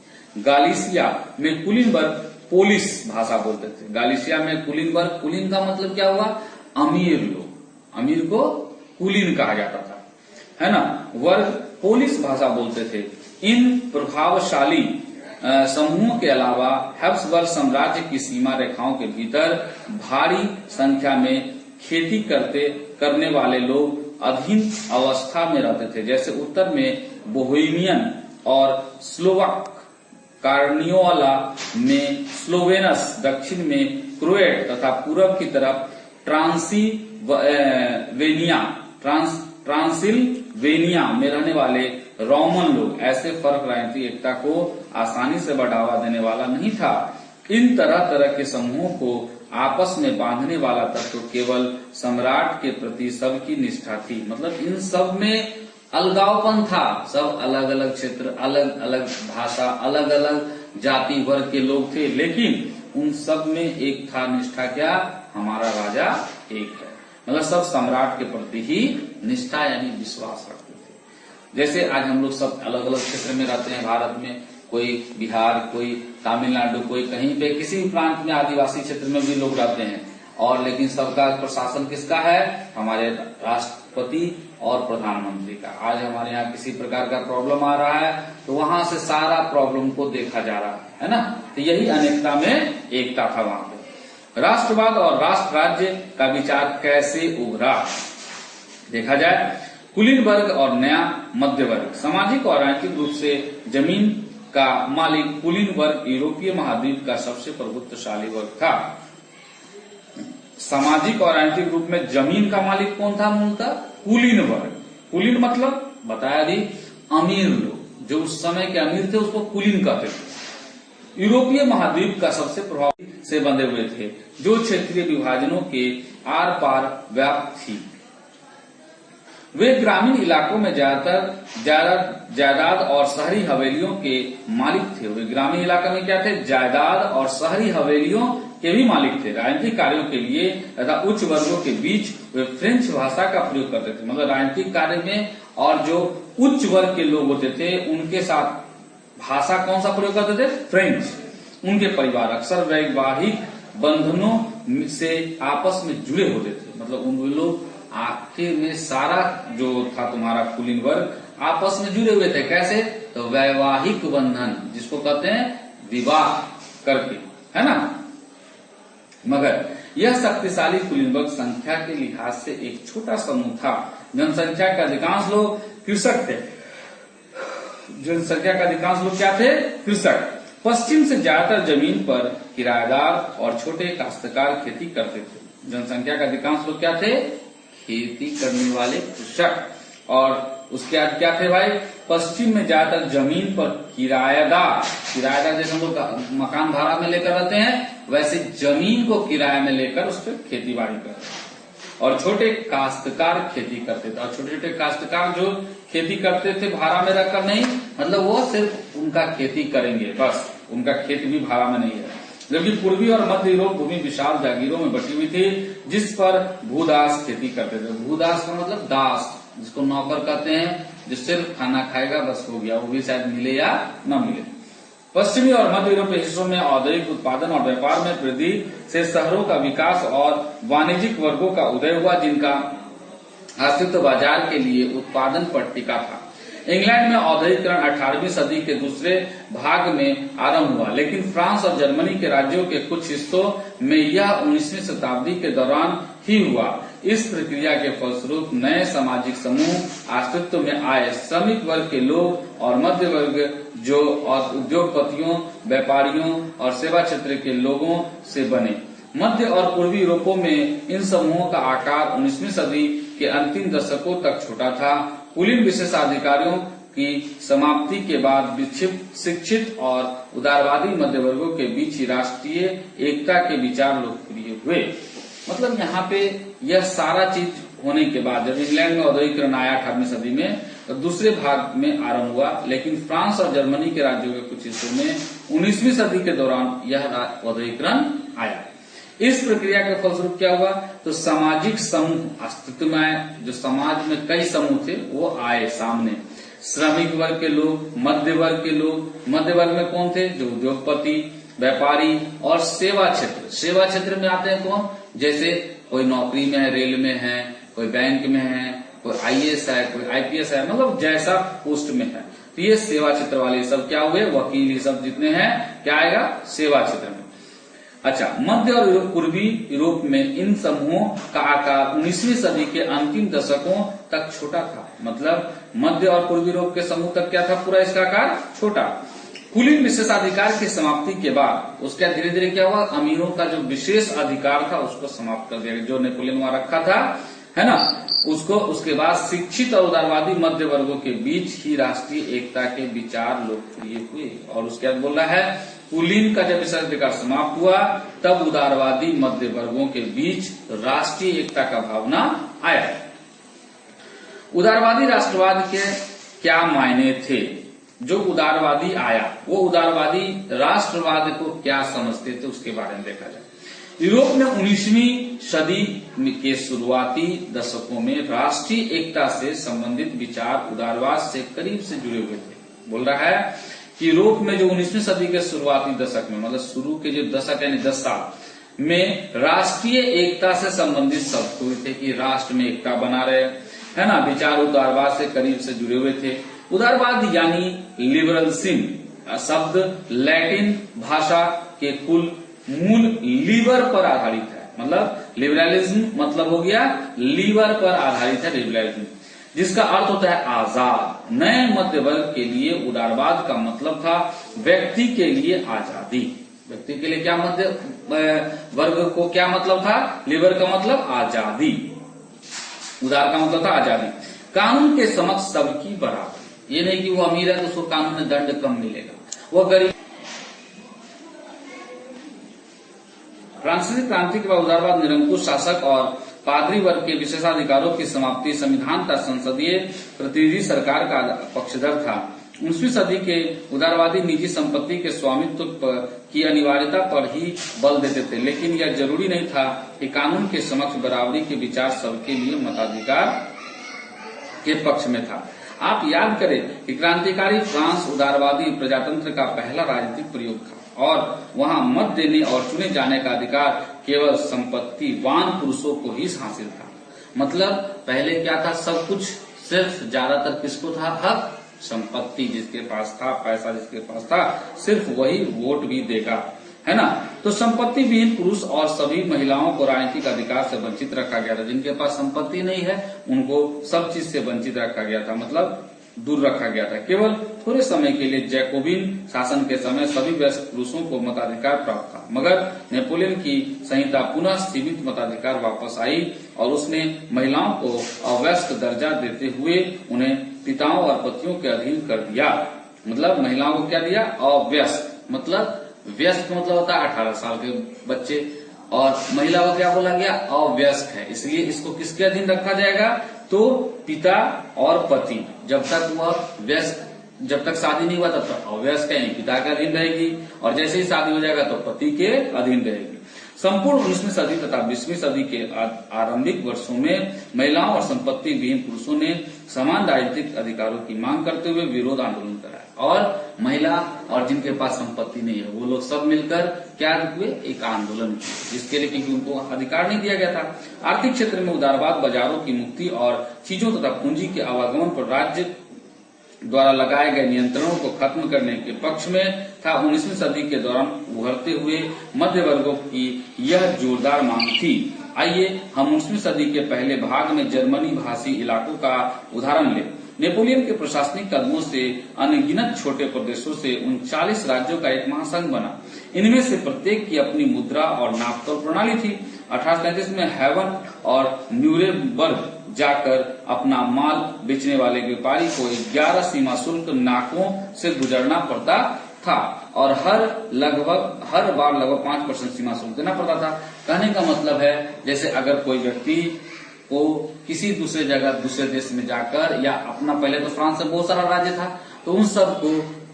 गालिसिया में कुलीन वर्ग पोलिश भाषा बोलते थे। गालिसिया में कुलीन वर्ग, कुलीन का मतलब क्या हुआ, अमीर लोग, अमीर को कुलीन कहा जाता था, है ना, वर्ग पोलिश भाषा बोलते थे। इन प्रभावशाली समूहों के अलावा हैब्सबर्ग साम्राज्य की सीमा रेखाओं के भीतर भारी संख्या में खेती करने वाले लोग अधीन अवस्था में रहते थे। जैसे उत्तर में बोहेमियन और स्लोवाक, कार्नियोला में स्लोवेनस, दक्षिण में क्रोएट तथा पूर्व की तरफ ट्रांसिल्वेनिया में रहने वाले रोमन लोग। ऐसे फर्क राजनीतिक एकता को आसानी से बढ़ावा देने वाला नहीं था। इन तरह तरह के समूहों को आपस में बांधने वाला तत्व केवल सम्राट के प्रति सबकी निष्ठा थी। मतलब इन सब में अलगावपन था, सब अलग अलग क्षेत्र, अलग अलग भाषा, अलग अलग जाति वर्ग के लोग थे, लेकिन उन सब में एक था निष्ठा, क्या, हमारा राजा एक है। मतलब सब सम्राट के प्रति ही निष्ठा यानी विश्वास रखते थे। जैसे आज हम लोग सब अलग अलग क्षेत्र में रहते हैं भारत में, कोई बिहार, कोई तमिलनाडु, कोई कहीं पे किसी भी प्रांत में आदिवासी क्षेत्र में भी लोग रहते हैं, और लेकिन सबका प्रशासन किसका है, हमारे राष्ट्रपति और प्रधानमंत्री का। आज हमारे यहाँ किसी प्रकार का प्रॉब्लम आ रहा है तो वहां से सारा प्रॉब्लम को देखा जा रहा है ना। तो यही अनेकता में एकता था वहां पे। राष्ट्रवाद और राष्ट्र राज्य का विचार कैसे उभरा देखा जाए। कुलीन वर्ग और नया मध्य वर्ग। सामाजिक और राजनीतिक रूप से जमीन का मालिक कुलीन वर्ग यूरोपीय महाद्वीप का सबसे प्रभुत्वशाली वर्ग था। सामाजिक और राजनीतिक रूप में जमीन का मालिक कौन था, मूलतः कुलीन वर्ग। कुलीन मतलब बताया दी, अमीर लोग, जो उस समय के अमीर थे उसको कुलीन कहते थे। यूरोपीय महाद्वीप का सबसे प्रभावी से बंधे हुए थे, जो क्षेत्रीय विभाजनों के आर पार व्याप्त थी। वे ग्रामीण इलाकों में ज्यादातर जायदाद और शहरी हवेलियों के मालिक थे। वे ग्रामीण इलाके में क्या थे, जायदाद और शहरी हवेलियों के भी मालिक थे। राजनीतिक कार्यों के लिए तथा उच्च वर्गों के बीच वे फ्रेंच भाषा का प्रयोग करते थे। मतलब राजनीतिक कार्य में और जो उच्च वर्ग के लोग होते थे उनके साथ भाषा कौन सा प्रयोग करते थे, फ्रेंच। उनके परिवार अक्सर वैवाहिक बंधनों से आपस में जुड़े होते थे। मतलब उन लोग आखिर में सारा जो था तुम्हारा कुलीन वर्ग आपस में जुड़े हुए थे। कैसे, तो वैवाहिक बंधन, जिसको कहते हैं विवाह करके, है ना। मगर यह शक्तिशाली कुलीन वर्ग संख्या के लिहाज से एक छोटा समूह था। जनसंख्या के अधिकांश लोग कृषक थे। जनसंख्या का अधिकांश लोग क्या थे, कृषक। पश्चिम से ज्यादातर जमीन पर किराएदार और छोटे काश्तकार खेती करते थे। जनसंख्या का अधिकांश लोग क्या थे, खेती करने वाले कृषक। और उसके बाद क्या थे भाई, पश्चिम में ज्यादातर जमीन पर किराएदार जैसे हम लोग मकान भाड़ा में लेकर रहते हैं, वैसे जमीन को किराए में लेकर उस पर खेती बाड़ी करते हैं। और छोटे काश्तकार खेती करते थे। और छोटे छोटे काश्तकार जो खेती करते थे भाड़ा में रखकर नहीं, मतलब वो सिर्फ उनका खेती करेंगे बस, उनका खेत भी भाड़ा में नहीं है। जबकि पूर्वी और मध्य यूरोप भूमि विशाल जागीरों में बटी हुई थी, जिस पर भूदास खेती करते थे। भूदास का मतलब दास, जिसको नौकर कहते हैं, जो सिर्फ खाना खाएगा बस हो गया, वो भी शायद मिले या न मिले। पश्चिमी और मध्य यूरोपीय हिस्सों में औद्योगिक उत्पादन और व्यापार में वृद्धि से शहरों का विकास और वाणिज्यिक वर्गों का उदय हुआ, जिनका अस्तित्व बाजार के लिए उत्पादन पर टिका था। इंग्लैंड में औद्योगिकरण 18वीं सदी के दूसरे भाग में आरंभ हुआ, लेकिन फ्रांस और जर्मनी के राज्यों के कुछ हिस्सों में यह 19वीं शताब्दी के दौरान ही हुआ। इस प्रक्रिया के फलस्वरूप नए सामाजिक समूह अस्तित्व में आए। श्रमिक वर्ग के लोग और मध्य वर्ग जो और उद्योगपतियों, व्यापारियों और सेवा क्षेत्र के लोगों से बने। मध्य और पूर्वी यूरोपों में इन समूहों का आकार 19वीं सदी के अंतिम दशकों तक छोटा था। कुलीन विशेषाधिकारियों की समाप्ति के बाद शिक्षित और उदारवादी मध्य वर्गों के बीच ही राष्ट्रीय एकता के विचार लोकप्रिय हुए। मतलब यहाँ पे यह सारा चीज होने के बाद जब इंग्लैंड में औद्योगिकरण आया 18वीं सदी में, तो दूसरे भाग में आरंभ हुआ, लेकिन फ्रांस और जर्मनी के राज्यों के कुछ हिस्सों में 19वीं सदी के दौरान यह औद्योगिकरण आया। इस प्रक्रिया के फलस्वरूप क्या हुआ, तो सामाजिक समूह अस्तित्व में आए। जो समाज में कई समूह थे वो आए सामने। श्रमिक वर्ग के लोग, मध्य वर्ग के लोग। मध्य वर्ग में कौन थे, जो उद्योगपति, व्यापारी और सेवा क्षेत्र। सेवा क्षेत्र में आते हैं कौन, जैसे कोई नौकरी में है, रेल में है, कोई बैंक में है, कोई आईएएस है, कोई आईपीएस है, मतलब जैसा पोस्ट में है। तो ये सेवा क्षेत्र वाले सब क्या हुए, वकील, ये सब जितने हैं क्या आएगा, सेवा क्षेत्र में। अच्छा, मध्य और पूर्वी यूरोप में इन समूहों का आकार 19वीं सदी के अंतिम दशकों तक छोटा था। मतलब मध्य और पूर्वी यूरोप के समूह तक क्या था, पूरा इसका आकार छोटा। कुलीन विशेषाधिकार की समाप्ति के बाद उसके धीरे धीरे क्या हुआ, अमीरों का जो विशेष अधिकार था उसको समाप्त कर दिया, जो नेपोलियन वहां रखा था, है ना, उसको। उसके बाद शिक्षित और उदारवादी मध्य वर्गों के बीच ही राष्ट्रीय एकता के विचार लोकप्रिय हुए। और उसके बाद बोल रहा है, कुलीन का जब विशेषाधिकार समाप्त हुआ तब उदारवादी मध्य वर्गों के बीच राष्ट्रीय एकता का भावना आया। उदारवादी राष्ट्रवाद के क्या मायने थे। जो उदारवादी आया वो उदारवादी राष्ट्रवाद को क्या समझते थे उसके बारे में देखा जाए। यूरोप में 19वीं सदी के शुरुआती दशकों में राष्ट्रीय एकता से संबंधित विचार उदारवाद से करीब से जुड़े हुए थे। बोल रहा है कि यूरोप में जो 19वीं सदी के शुरुआती दशक में, मतलब शुरू के जो दशक यानी 10 साल में राष्ट्रीय एकता से संबंधित शब्द हुए थे कि राष्ट्र में एकता बना रहे, है ना। विचार उदारवाद से करीब से जुड़े हुए थे। उदारवाद यानी लिबरलिज्म शब्द लैटिन भाषा के कुल मूल लीवर पर आधारित है। मतलब लिबरलिज्म मतलब हो गया लीवर पर आधारित है लिबरलिज्म, जिसका अर्थ होता है आजाद। नए मध्य वर्ग के लिए उदारवाद का मतलब था व्यक्ति के लिए आजादी। व्यक्ति के लिए क्या मध्य वर्ग को क्या मतलब था, लिबर का मतलब आजादी, उदार का मतलब था आजादी। कानून के समक्ष सबकी बराबरी। ये नहीं कि वो अमीर है तो उसको कानून में दंड कम मिलेगा, वो गरीब। फ्रांसीसी क्रांति के बाद उदारवाद निरंकुश शासक और पादरी वर्ग के विशेषाधिकारों की समाप्ति, संविधान का संसदीय प्रतिनिधि सरकार का पक्षधर था। 19वीं सदी के उदारवादी निजी संपत्ति के स्वामित्व की अनिवार्यता पर ही बल देते थे, लेकिन यह जरूरी नहीं था कि कानून के समक्ष बराबरी के विचार सबके लिए मताधिकार के पक्ष में था। आप याद करें कि क्रांतिकारी फ्रांस उदारवादी प्रजातंत्र का पहला राजनीतिक प्रयोग था और वहां मत देने और चुने जाने का अधिकार केवल संपत्तिवान पुरुषों को ही हासिल था। मतलब पहले क्या था, सब कुछ सिर्फ ज्यादातर किसको था, हक संपत्ति जिसके पास था, पैसा जिसके पास था, सिर्फ वही वोट भी देगा, है ना। तो संपत्ति विहीन पुरुष और सभी महिलाओं को राजनीतिक अधिकार से वंचित रखा गया था। जिनके पास संपत्ति नहीं है उनको सब चीज से वंचित रखा गया था, मतलब दूर रखा गया था। केवल थोड़े समय के लिए जैकोबिन शासन के समय सभी वयस्क पुरुषों को मताधिकार प्राप्त था, मगर नेपोलियन की संहिता पुनः सीमित मताधिकार वापस आई और उसने महिलाओं को अवयस्क दर्जा देते हुए उन्हें पिताओं और पतियों के अधीन कर दिया। मतलब महिलाओं को क्या दिया, अवयस्क। मतलब व्यस्क मतलब होता है 18 साल के बच्चे, और महिला को क्या बोला गया, अवयस्क है, इसलिए इसको किसके अधीन रखा जाएगा, तो पिता और पति। जब तक वह व्यस्क, जब तक शादी नहीं हुआ तब तक अवयस्क है, पिता के अधीन रहेगी, और जैसे ही शादी हो जाएगा तो पति के अधीन रहेगी। संपूर्ण 19वीं सदी तथा 20वीं सदी के आरंभिक वर्षों में महिलाओं और संपत्ति विहीन पुरुषों ने समान राजनीतिक अधिकारों की मांग करते हुए विरोध आंदोलन कराया और महिला और जिनके पास संपत्ति नहीं है वो लोग सब मिलकर क्या हुए, एक आंदोलन किया, जिसके लिए क्योंकि उनको अधिकार नहीं दिया गया था। आर्थिक क्षेत्र में उदारवाद, बाजारों की मुक्ति और चीजों तथा पूंजी के आवागमन पर राज्य द्वारा लगाए गए नियंत्रणों को खत्म करने के पक्ष में था। 19वीं सदी के दौरान उभरते हुए मध्य वर्गों की यह जोरदार मांग थी। आइए हम 19वीं सदी के पहले भाग में जर्मनी भाषी इलाकों का उदाहरण लें। नेपोलियन के प्रशासनिक कदमों से अनगिनत छोटे प्रदेशों से 39 राज्यों का एक महासंघ बना। इनमें से प्रत्येक की अपनी मुद्रा और नापतोल प्रणाली थी। 1833 में हेवन और न्यूरेमबर्ग जाकर अपना माल बेचने वाले व्यापारी को 11 सीमा शुल्क नाकों से गुजरना पड़ता था और हर बार लगभग 5% सीमा शुल्क देना पड़ता था। कहने का मतलब है जैसे अगर कोई व्यक्ति को किसी दूसरे जगह दूसरे देश में जाकर या अपना पहले तो फ्रांस से बहुत सारा राज्य था तो उन सब को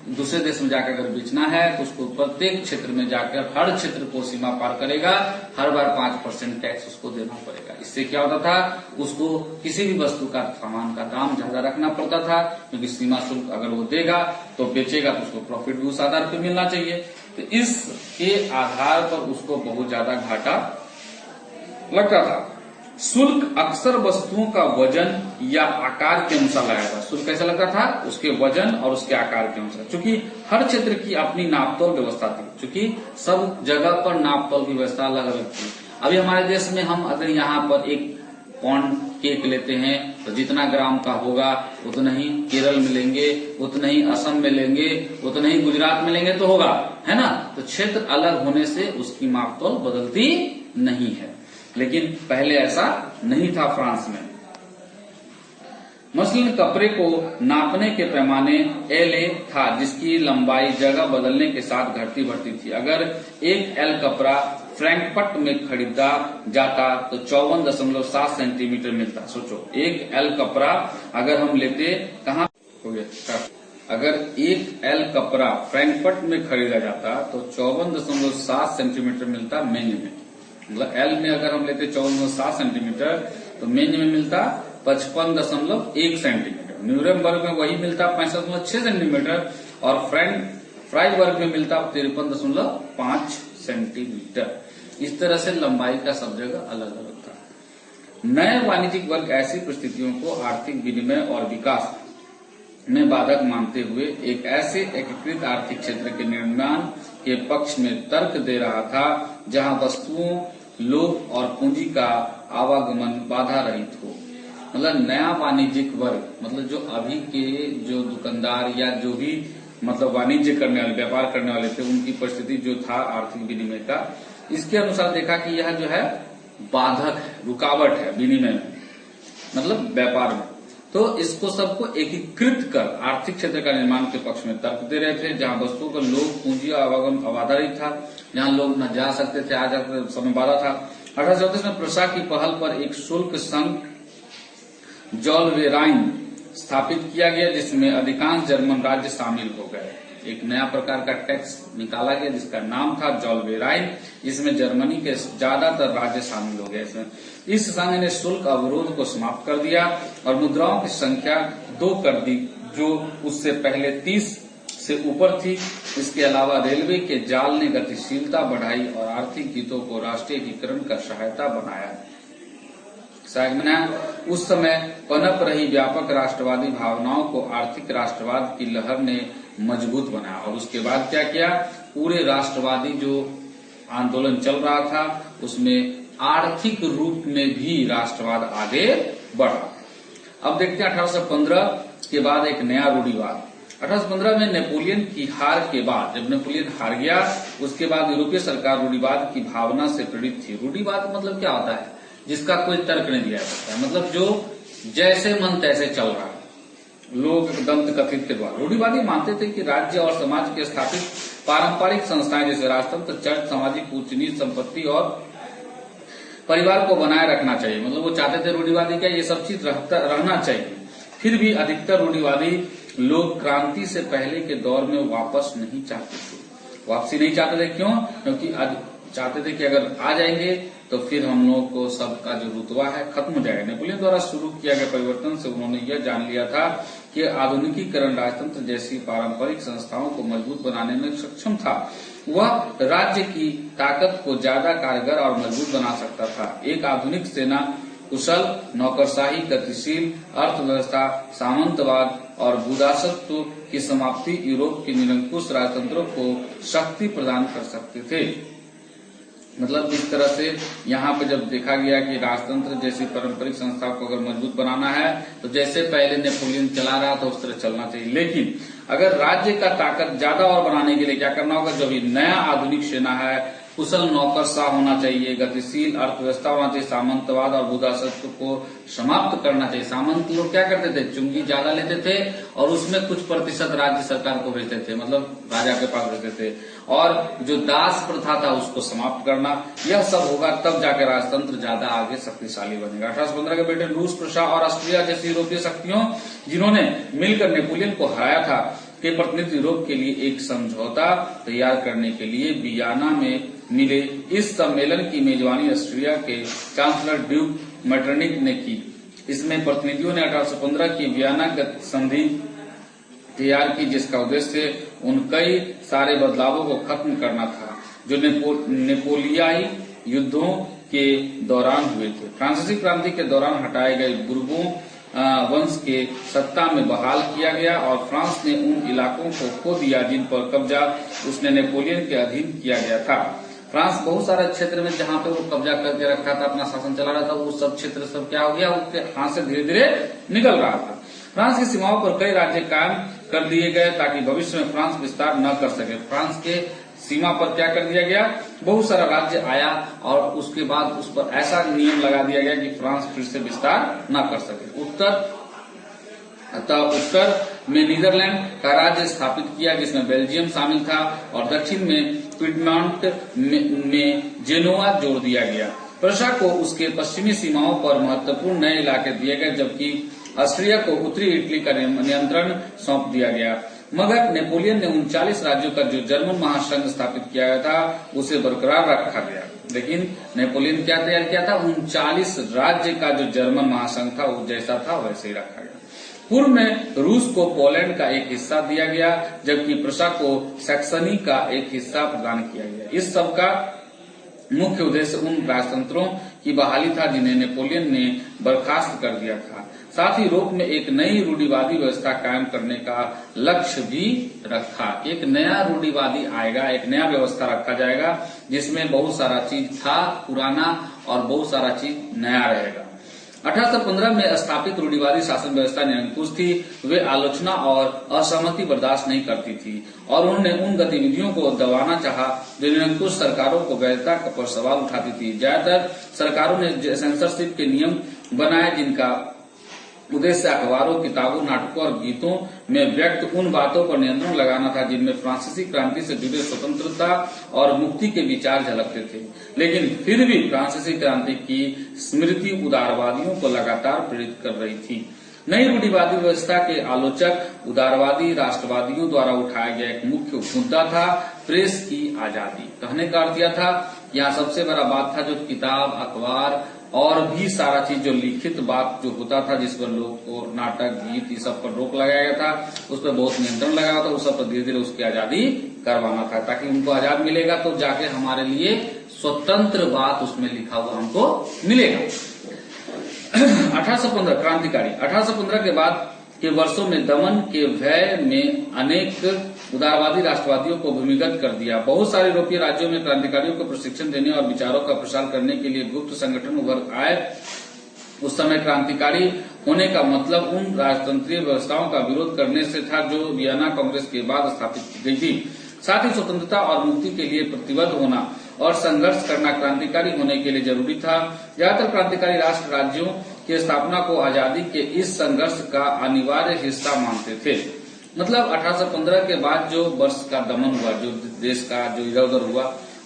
दूसरे देश में जाकर अगर बेचना है तो उसको प्रत्येक क्षेत्र में जाकर हर क्षेत्र को सीमा पार करेगा, हर बार 5% टैक्स उसको देना पड़ेगा। इससे क्या होता था, उसको किसी भी वस्तु का सामान का दाम ज्यादा रखना पड़ता था क्योंकि सीमा शुल्क अगर वो देगा तो बेचेगा तो उसको प्रॉफिट भी उस आधार पर मिलना चाहिए। तो इसके आधार पर उसको बहुत ज्यादा घाटा लगता था। शुल्क अक्सर वस्तुओं का वजन या आकार के अनुसार लगाया था। शुल्क कैसा लगता था, उसके वजन और उसके आकार के अनुसार, क्योंकि हर क्षेत्र की अपनी नापतोल व्यवस्था थी, क्योंकि सब जगह पर नापतोल की व्यवस्था अलग अलग थी। अभी हमारे देश में हम अगर यहाँ पर 1 पाउंड केक लेते हैं तो जितना ग्राम का होगा उतना ही केरल में लेंगे, उतना ही असम में लेंगे, उतना ही गुजरात में लेंगे तो होगा, है ना। तो क्षेत्र अलग होने से उसकी मापतोल बदलती नहीं है, लेकिन पहले ऐसा नहीं था फ्रांस में। मसलन कपड़े को नापने के पैमाने LA था जिसकी लंबाई जगह बदलने के साथ घटती बढ़ती थी। अगर 1 L कपड़ा फ्रैंकफर्ट में खरीदा जाता तो 54.7 सेंटीमीटर मिलता। सोचो 1 L कपड़ा अगर हम लेते कहाँ हो गया, अगर 1 L कपड़ा फ्रैंकफर्ट में खरीदा जाता तो 54.7 सेंटीमीटर मिलता मेंज में। मतलब L में अगर हम लेते 54.7 सेंटीमीटर तो मेंज में मिलता 55.1 सेंटीमीटर। न्यूरेमबर्ग में वही मिलता 65.6 सेंटीमीटर और फ्राइबर्ग में मिलता 53.5 सेंटीमीटर। इस तरह से लंबाई का सब जगह अलग अलग था। नए वाणिज्यिक वर्ग ऐसी परिस्थितियों को आर्थिक विनिमय और विकास में बाधक मानते हुए एक ऐसे एकीकृत आर्थिक क्षेत्र के निर्माण के पक्ष में तर्क दे रहा था जहां वस्तुओं, लोग और पूंजी का आवागमन बाधा रहित हो। मतलब नया वाणिज्यिक वर्ग, मतलब जो अभी के जो दुकानदार या जो भी मतलब वाणिज्य करने वाले, व्यापार करने वाले थे, उनकी परिस्थिति जो था आर्थिक विनिमय का, इसके अनुसार देखा कि यह जो है बाधक है, रुकावट है विनिमय में, मतलब व्यापार में। तो इसको सबको एकीकृत कर आर्थिक क्षेत्र का निर्माण के पक्ष में तर्क दे रहे थे, जहां वस्तुओं का लोग, पूंजी आवागमन अबाधित था, जहां लोग न जा सकते थे, आ जाते समय बाधा था। 1834 में प्रशा की पहल पर एक शुल्क संघ जॉलवेराइन स्थापित किया गया जिसमें अधिकांश जर्मन राज्य शामिल हो गए। एक नया प्रकार का टैक्स निकाला गया जिसका नाम था जॉलवेराइन, जिसमें जर्मनी के ज्यादातर राज्य शामिल हो गए। इस संघ ने शुल्क अवरोध को समाप्त कर दिया और मुद्राओं की संख्या 2 कर दी, जो उससे पहले 30 से ऊपर थी। इसके अलावा रेलवे के जाल ने गतिशीलता बढ़ाई और आर्थिक हितों को राष्ट्रीय एकीकरण का सहायता बनाया। उस समय पनप रही व्यापक राष्ट्रवादी भावनाओं को आर्थिक राष्ट्रवाद की लहर ने मजबूत बनाया और उसके बाद क्या किया, पूरे राष्ट्रवादी जो आंदोलन चल रहा था उसमें आर्थिक रूप में भी राष्ट्रवाद आगे बढ़ा। अब देखते हैं 1815 के बाद एक नया रूढ़िवाद। 1815 में नेपोलियन की हार के बाद, जब नेपोलियन हार गया, उसके बाद यूरोपीय सरकार रूढ़िवाद की भावना से प्रेरित थी। रूढ़िवाद मतलब क्या होता है, जिसका कोई तर्क नहीं दिया जाता है, मतलब जो जैसे मन तैसे चल रहा है। लोग दंत कथित के द्वारा रूढ़िवादी मानते थे कि राज्य और समाज के स्थापित पारंपरिक संस्थाएं जैसे राजतंत्र, चर्च, सामाजिक ऊंच नीच, संपत्ति और परिवार को बनाए रखना चाहिए। मतलब वो चाहते थे रूढ़िवादी क्या, ये सब चीज रहना चाहिए। फिर भी अधिकतर रूढ़िवादी लोग क्रांति से पहले के दौर में वापस नहीं चाहते थे। वापसी नहीं चाहते थे, क्यों? क्योंकि चाहते थे कि अगर आ जाएंगे तो फिर हम लोग को सबका जो रुतबा है खत्म हो जाएगा। नेपोलियन द्वारा शुरू किया गया परिवर्तन से उन्होंने यह जान लिया था कि आधुनिकीकरण राजतंत्र जैसी पारंपरिक संस्थाओं को मजबूत बनाने में सक्षम था। वह राज्य की ताकत को ज्यादा कारगर और मजबूत बना सकता था। एक आधुनिक सेना, कुशल नौकरशाही, गतिशील अर्थव्यवस्था, सामंतवाद और भूदासत्व की समाप्ति यूरोप के निरंकुश राजतंत्रों को शक्ति प्रदान कर सकते थे। मतलब इस तरह से यहाँ पे जब देखा गया कि राजतंत्र जैसी पारंपरिक संस्थाओं को अगर मजबूत बनाना है तो जैसे पहले नेपोलियन चला रहा था उस तरह चलना चाहिए। लेकिन अगर राज्य का ताकत ज्यादा और बढ़ाने के लिए क्या करना होगा, जो भी नया आधुनिक सेना है, कुशल नौकरशाह होना चाहिए, गतिशील अर्थव्यवस्था होना चाहिए, सामंतवाद और भूदासत्व को समाप्त करना चाहिए। सामंत लोग क्या करते थे, चुंगी ज्यादा लेते थे और उसमें कुछ प्रतिशत राज्य सरकार को भेजते थे, मतलब राजा के पास भेजते थे। और जो दास प्रथा था उसको समाप्त करना, यह सब होगा तब जाकर राजतंत्र ज्यादा आगे शक्तिशाली बनेगा। 1815 के ब्रिटेन, रूस, प्रशा और ऑस्ट्रिया जैसी यूरोपीय शक्तियों जिन्होंने मिलकर नेपोलियन को हराया था के प्रतिनिधि यूरोप के लिए एक समझौता तैयार करने के लिए वियना में मिले। इस सम्मेलन की मेजबानी ऑस्ट्रिया के चांसलर ड्यूक मेटरनिक ने की। इसमें प्रतिनिधियों ने 1815 की वियना संधि तैयार की, जिसका उद्देश्य उन कई सारे बदलावों को खत्म करना था जो नेपोलियाई युद्धों के दौरान हुए थे। फ्रांसीसी क्रांति के दौरान हटाए गए बुर्बों वंश के सत्ता में बहाल किया गया और फ्रांस ने उन इलाकों को खो दिया जिन पर कब्जा उसने नेपोलियन के अधीन किया गया था। फ्रांस बहुत सारे क्षेत्र में जहां पे वो कब्जा करके रखा था, अपना शासन चला रहा था, वो सब क्षेत्र सब क्या हो गया, उसके हाथ से धीरे धीरे निकल रहा था। फ्रांस की सीमाओं पर कई राज्य कायम कर दिए गए ताकि भविष्य में फ्रांस विस्तार न कर सके। फ्रांस के सीमा पर क्या कर दिया गया, बहुत सारा राज्य आया और उसके बाद उस पर ऐसा नियम लगा दिया गया कि फ्रांस फिर से विस्तार न कर सके। उत्तर में नीदरलैंड का राज्य स्थापित किया जिसमें बेल्जियम शामिल था और दक्षिण में पिडमॉन्ट में जेनोआ जोड़ दिया गया। प्रशा को उसके पश्चिमी सीमाओं पर महत्वपूर्ण नए इलाके दिए गए, जबकि ऑस्ट्रिया को उत्तरी इटली का नियंत्रण सौंप दिया गया। मगर नेपोलियन ने 39 राज्यों का जो जर्मन महासंघ स्थापित किया गया था उसे बरकरार रखा गया। लेकिन नेपोलियन क्या तैयार किया था, 39 राज्य का जो जर्मन महासंघ था वो जैसा था वैसे ही रखा गया। पूर्व में रूस को पोलैंड का एक हिस्सा दिया गया, जबकि प्रशा को सैक्सनी का एक हिस्सा प्रदान किया गया। इस सब का मुख्य उद्देश्य उन राजतंत्रों की बहाली था जिन्हें नेपोलियन ने बर्खास्त कर दिया था। साथ ही यूरोप में एक नई रूढ़िवादी व्यवस्था कायम करने का लक्ष्य भी रखा। एक नया रूढ़िवादी आएगा, एक नया व्यवस्था रखा जाएगा जिसमें बहुत सारा चीज था पुराना और बहुत सारा चीज नया रहेगा। 1815 में स्थापित रूढ़िवादी शासन व्यवस्था निरंकुश थी। वे आलोचना और असहमति बर्दाश्त नहीं करती थी और उन्होंने उन गतिविधियों को दबाना चाहा जो निरंकुश सरकारों को वैधता पर सवाल उठाती थी। ज्यादातर सरकारों ने सेंसरशिप के नियम बनाए जिनका उद्देश्य अखबारों, किताबों, नाटकों और गीतों में व्यक्त उन बातों पर नियंत्रण लगाना था जिनमें फ्रांसीसी क्रांति से जुड़े स्वतंत्रता और मुक्ति के विचार झलकते थे। लेकिन फिर भी फ्रांसीसी क्रांति की स्मृति उदारवादियों को लगातार प्रेरित कर रही थी। नई रूढ़िवादी व्यवस्था के आलोचक उदारवादी राष्ट्रवादियों द्वारा उठाया गया एक मुख्य मुद्दा था प्रेस की आजादी। कहने का अर्थ यह था, यहाँ सबसे बड़ा बात था जो किताब, अखबार और भी सारा चीज जो लिखित बात जो होता था जिस पर लोग को नाटक, गीत, इस सब पर रोक लगाया गया था, उस पर बहुत नियंत्रण लगाया था, उस सब पर धीरे धीरे उसकी आजादी करवाना था ताकि उनको आजाद मिलेगा तो जाके हमारे लिए स्वतंत्र बात उसमें लिखा हुआ हमको मिलेगा। 1815 क्रांतिकारी 1815 के बाद के वर्षों में दमन के भय में अनेक उदारवादी राष्ट्रवादियों को भूमिगत कर दिया। बहुत सारे यूरोपीय राज्यों में क्रांतिकारियों को प्रशिक्षण देने और विचारों का प्रसार करने के लिए गुप्त संगठन उभर आए। उस समय क्रांतिकारी होने का मतलब उन राजतंत्रीय व्यवस्थाओं का विरोध करने से था जो वियना कांग्रेस के बाद स्थापित की गई थी। साथ ही स्वतंत्रता और मुक्ति के लिए प्रतिबद्ध होना और संघर्ष करना क्रांतिकारी होने के लिए जरूरी था। ज्यादातर क्रांतिकारी राष्ट्र राज्यों की स्थापना को आजादी के इस संघर्ष का अनिवार्य हिस्सा मानते थे। मतलब 1815 के बाद जो वर्ष का दमन हुआ, जो देश का जो इधर उधर हुआ,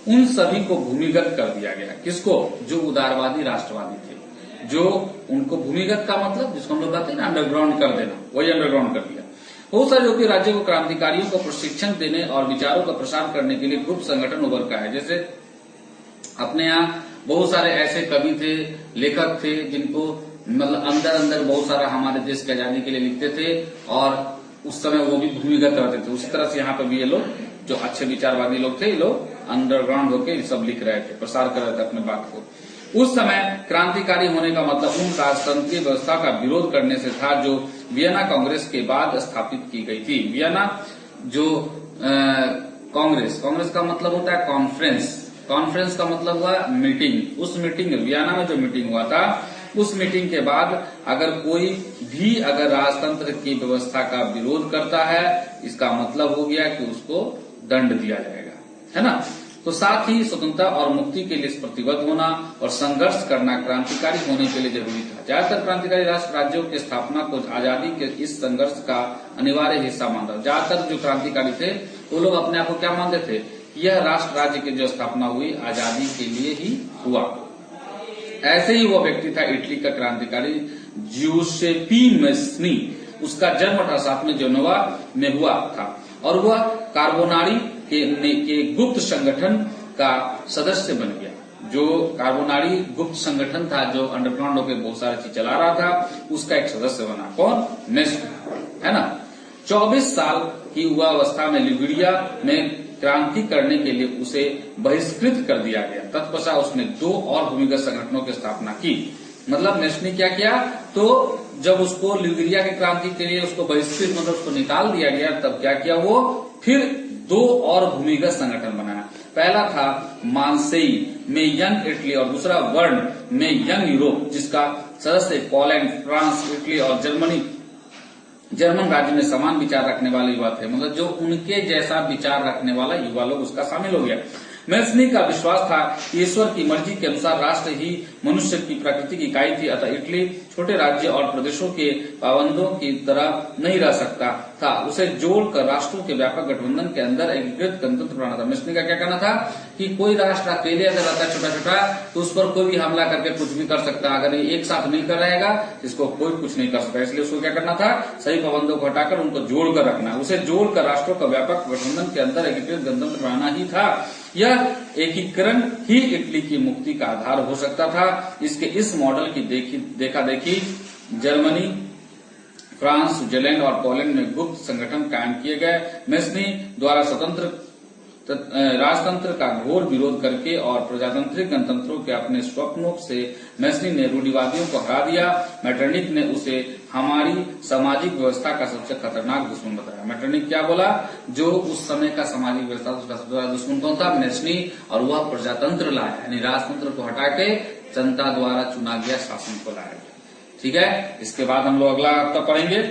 उन सभी को भूमिगत कर दिया गया। किसको? जो उदारवादी राष्ट्रवादी थे, जो उनको भूमिगत का मतलब जिसको हम लोग कहते हैं ना अंडरग्राउंड कर देना, वही अंडरग्राउंड कर दिया। बहुत सारे यूरोपीय राज्यों को क्रांतिकारियों को प्रशिक्षण देने और विचारों का प्रसार करने के लिए गुप्त संगठन उभर का है। जैसे अपने यहाँ बहुत सारे ऐसे कवि थे, लेखक थे, जिनको मतलब अंदर अंदर बहुत सारा हमारे देश की आजादी के लिए लिखते थे और उस समय वो भी भूमिगत रहते थे। उसी तरह से यहाँ पे भी ये लोग जो अच्छे विचारवादी लोग थे, ये लोग अंडरग्राउंड होके सब लिख रहे थे, प्रसार कर रहे थे अपने बात को। उस समय क्रांतिकारी होने का मतलब उन राजतंत्रीय व्यवस्था का विरोध करने से था जो वियना कांग्रेस के बाद स्थापित की गई थी। वियना जो कांग्रेस का मतलब होता है कॉन्फ्रेंस का मतलब हुआ मीटिंग। उस मीटिंग वियना में जो मीटिंग हुआ था, उस मीटिंग के बाद अगर कोई भी अगर राजतंत्र की व्यवस्था का विरोध करता है, इसका मतलब हो गया कि उसको दंड दिया जाएगा, है ना। तो साथ ही स्वतंत्रता और मुक्ति के लिए प्रतिबद्ध होना और संघर्ष करना क्रांतिकारी होने के लिए जरूरी था। ज्यादातर क्रांतिकारी राष्ट्र राज्यों की स्थापना को आजादी के इस संघर्ष का अनिवार्य हिस्सा मानता। ज्यादातर जो क्रांतिकारी थे वो लोग अपने आप को क्या मानते थे, यह राष्ट्र राज्य की जो स्थापना हुई आजादी के लिए ही हुआ। ऐसे ही वो व्यक्ति था इटली का क्रांतिकारी ज्यूसेप्पी मैस्नी। उसका जन्म 1860 में जेनोवा में हुआ था और वह कार्बोनारी के गुप्त संगठन का सदस्य बन गया। जो कार्बोनारी गुप्त संगठन था, जो अंडरग्राउंड होकर बहुत सारी चीज चला रहा था, उसका एक सदस्य बना। कौन? मैस्नी, है ना। 24 साल की युवावस्था में लिगुरिया में क्रांति करने के लिए उसे बहिष्कृत कर दिया गया। तत्पश्चात उसने 2 और भूमिगत संगठनों की स्थापना की। मतलब नेस्ले क्या किया, तो जब उसको लिगुरिया की क्रांति के लिए उसको बहिष्कृत मतलब उसको निकाल दिया गया, तब क्या किया वो, फिर 2 और भूमिगत संगठन बनाया। पहला था मार्सेई में यंग इटली और दूसरा बर्न में यंग यूरोप, जिसका सदस्य पोलैंड, फ्रांस, इटली और जर्मन राज्य में समान विचार रखने वाले युवा थे। मतलब जो उनके जैसा विचार रखने वाला युवा लोग उसका शामिल हो गया। मैस्नी का विश्वास था कि ईश्वर की मर्जी के अनुसार राष्ट्र ही मनुष्य की प्रकृति की इकाई थी, अतः इटली छोटे राज्य और प्रदेशों के पाबंदों की तरह नहीं रह सकता था। उसे जोड़कर राष्ट्रों के व्यापक गठबंधन के अंदर एकीकृत गणतंत्र बनाना था। मैस्नी का क्या कहना था कि कोई राष्ट्र अकेले अगर रहता है छोटा छोटा, तो उस पर कोई भी हमला करके कुछ भी कर सकता है। अगर ये एक साथ मिलकर रहेगा, इसको कोई कुछ नहीं कर सकता। इसलिए उसको क्या करना था, सही पाबंदों को हटाकर उनको जोड़कर रखना। उसे जोड़कर राष्ट्रों का व्यापक गठबंधन के अंदर एकीकृत गणतंत्र बनाना ही था। यह एकीकरण ही इटली की मुक्ति का आधार हो सकता था। इसके इस मॉडल की देखा देखी जर्मनी, फ्रांस, स्विट्जरलैंड और पोलैंड में गुप्त संगठन कायम किए गए। मैस्नी द्वारा स्वतंत्र राजतंत्र का घोर विरोध करके और प्रजातांत्रिक गणतंत्रों के अपने स्वप्नों से मैस्नी ने रूढ़िवादियों को हरा दिया। मेटरनिक ने उसे हमारी सामाजिक व्यवस्था का सबसे खतरनाक दुश्मन बताया। मेटरनिक क्या बोला, जो उस समय का सामाजिक व्यवस्था उसका सबसे बड़ा दुश्मन कौन था, मैस्नी, और वह प्रजातंत्र लाया, यानी राजतंत्र को हटा के जनता द्वारा चुना गया शासन को लाया। ठीक है, इसके बाद हम लोग अगला हफ्ता पढ़ेंगे।